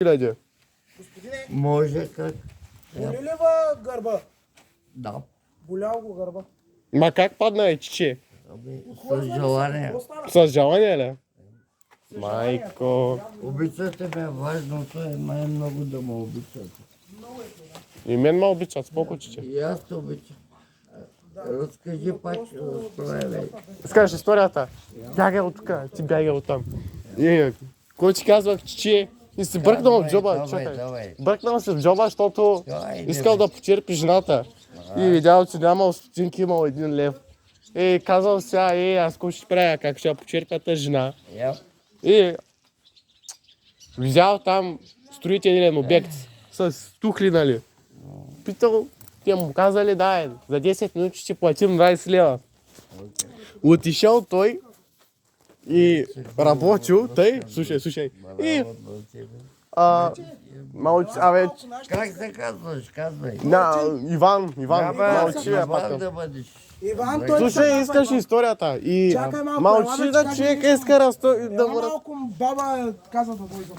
хиляди. Господине, Може как? боли ли ва гърба? Да. Болял го гърба. Ма как падна е, чичи? С желание. Какво стана? С желание ли? Майко. Обичате ме, важното е най-много да ме обичате. И мен ме обичат, споко, чичи. И аз те обичам. Разкажи пак разправяй. Скажеш историята? Бягай от тук, ти бягай от там. И кой ти казвах, чичи? И си бръкнал в джоба, Давай, чакай. давай. Бръкнал си в джоба, защото Давай, искал да почерпи жената. И видял, че нямал стотинки, имал 1 лев. И казал сега, аз какво ще правя, как ще я почерпя тази жена. Я. И взял там строителен обект с тухли, нали. Питал, те му казали, да, за 10 минути ще платим 20 лева. Отишъл той и работил, тъй, слушай. И абе, Как се казваш? Казвай. Иван, мълчи, бе, Иван пак. да бъдеш. Иван, той Слушай, искаш историята. И Чакай малко, мълчи ела да да ти човек кажа иска да Ела му малко баба каза да дойде.